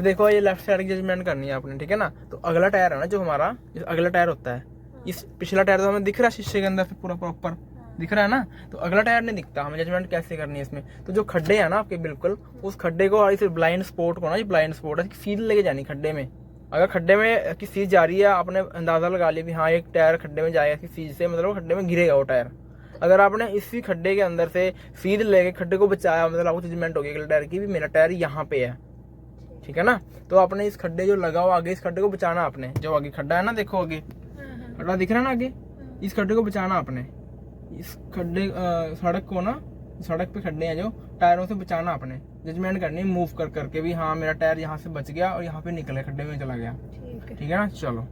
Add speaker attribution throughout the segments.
Speaker 1: देखो ये left side की जजमेंट करनी है आपने, ठीक है ना। तो अगला टायर है ना जो हमारा, अगला टायर होता है, इस पिछला टायर तो हमें दिख रहा है शीशे के अंदर से पूरा प्रॉपर दिख रहा है ना, तो अगला टायर नहीं दिखता। हमें जजमेंट कैसे करनी है इसमें, तो जो खड्डे हैं ना आपके बिल्कुल, उस खड्डे को इस ब्लाइंड स्पॉट को ना, ये ब्लाइंड स्पॉट है, सीध लेके जानी खड्डे में। अगर खड्डे में की सीध जा रही है, आपने अंदाजा लगा लिया भी हाँ एक टायर खड्डे में जाएगा इसकी सीध से, मतलब खड्डे में गिरेगा वो टायर। अगर आपने इसी खड्डे के अंदर से सीध लेके खड्डे को बचाया, मतलब आपको जजमेंट होगी अगले टायर की भी मेरा टायर यहाँ पे है, ठीक है ना। तो आपने इस खड्डे जो लगा हुआ आगे, इस खड्डे को बचाना आपने, जो आगे खड्डा है ना, देखो आगे खड्डा दिख रहा है ना आगे, इस खड्डे को बचाना आपने, इस खड्डे सड़क को ना, सड़क पे खड्डे हैं जो, टायरों से बचाना आपने। जजमेंट करनी मूव कर करके भी हाँ मेरा टायर यहाँ से बच गया और यहाँ पे निकले खड्डे में चला गया, ठीक है ना। चलो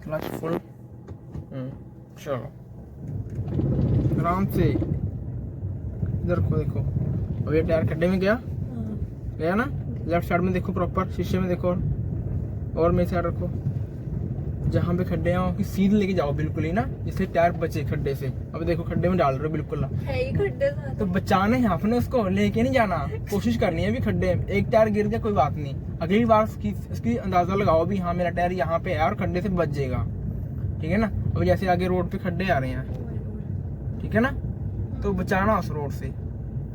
Speaker 1: क्लच फुल, चलो आराम से इधर को देखो, अब ये टायर खड्डे में गया ना। लेफ्ट साइड में देखो प्रॉपर, शीशे में देखो, और मेरे साइड रखो, जहाँ पे खड्डे हैं वहाँ सीध लेके जाओ बिल्कुल ही ना, जिससे टायर बचे खड्डे से। अब देखो खड्डे में डाल रहे हो बिल्कुल ना,
Speaker 2: है ही खड्डे
Speaker 1: तो बचाने हैं आपने उसको, लेके नहीं जाना, कोशिश करनी है भी खड्डे में एक टायर गिर जाए कोई बात नहीं, अगली बार इसकी अंदाजा लगाओ भी हाँ मेरा टायर यहाँ पे है और खड्डे से बच जाएगा, ठीक है ना। अब जैसे आगे रोड पे खड्डे आ रहे हैं, ठीक है ना, तो बचाना उस रोड से,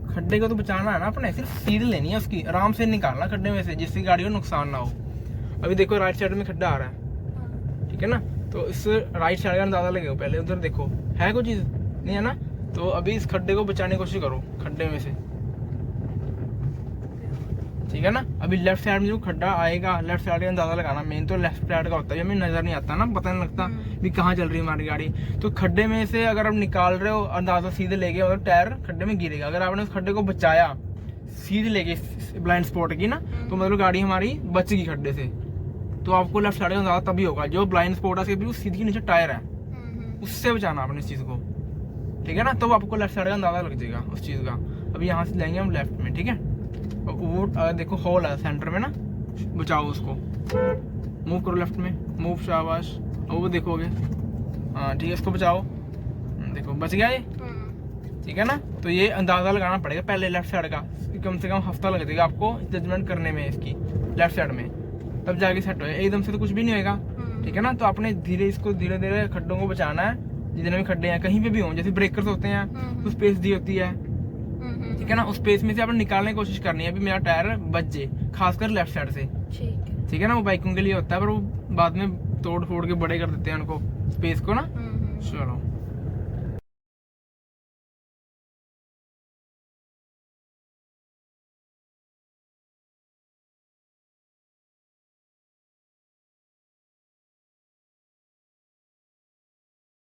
Speaker 1: खड्डे को तो बचाना है ना अपने, सिर्फ सीध लेनी है उसकी, आराम से निकालना खड्डे में से, जिससे गाड़ी को नुकसान ना हो। अभी देखो राइट साइड में खड्डा आ रहा है, ठीक है ना, तो इस राइट साइड का अंदाजा लगेगा, पहले उधर देखो है कोई चीज नहीं है ना, तो अभी इस खड्डे को बचाने की कोशिश करो खड्डे में से, ठीक है ना। अभी लेफ्ट साइड में जो खड्डा आएगा, लेफ्ट साइड का अंदाजा लगाना, मेन तो लेफ्ट साइड का होता है, हमें नजर नहीं आता ना, पता नहीं लगता भी कहाँ चल रही है हमारी गाड़ी। तो खड्डे में से अगर आप निकाल रहे हो अंदाजा सीधे लेके, मतलब टायर खड्डे में गिरेगा। अगर आपने उस खड्डे को बचाया सीधे लेके ब्लाइंड स्पॉट की ना, तो मतलब गाड़ी हमारी बच गई खड्डे से। तो आपको लेफ्ट साइड का अंदाजा तभी होगा, जो ब्लाइंड स्पॉट है बिल्कुल सीधी के नीचे टायर है, उससे बचाना आपने इस चीज को, ठीक है ना। तो आपको लेफ्ट साइड का अंदाजा लग जाएगा उस चीज का। अभी यहाँ से लेंगे हम लेफ्ट में, ठीक है। वो देखो होल है सेंटर में ना, बचाओ उसको, मूव करो लेफ्ट में, मूव, शाबाश। और वो देखोगे, हाँ ठीक है, इसको बचाओ, देखो बच गया ये, ठीक है ना। तो ये अंदाजा लगाना पड़ेगा पहले लेफ्ट साइड का, कम से कम हफ्ता लग जाएगा आपको जजमेंट करने में इसकी लेफ्ट साइड में, तब जाके सेट हो, एकदम से तो कुछ भी नहीं होगा, ठीक है ना। तो आपने धीरे इसको धीरे धीरे खड्डों को बचाना है, जितने भी खड्डे हैं कहीं पे भी हों, जैसे ब्रेकर्स होते हैं तो स्पेस दी होती है, ठीक है ना, उस स्पेस में से आपने निकालने की कोशिश करनी है भी मेरा टायर बच जाए, खासकर लेफ्ट साइड से, ठीक है ना। वो बाइकों के लिए होता है, पर वो बाद में तोड़ फोड़ के बड़े कर देते हैं उनको स्पेस को ना। चलो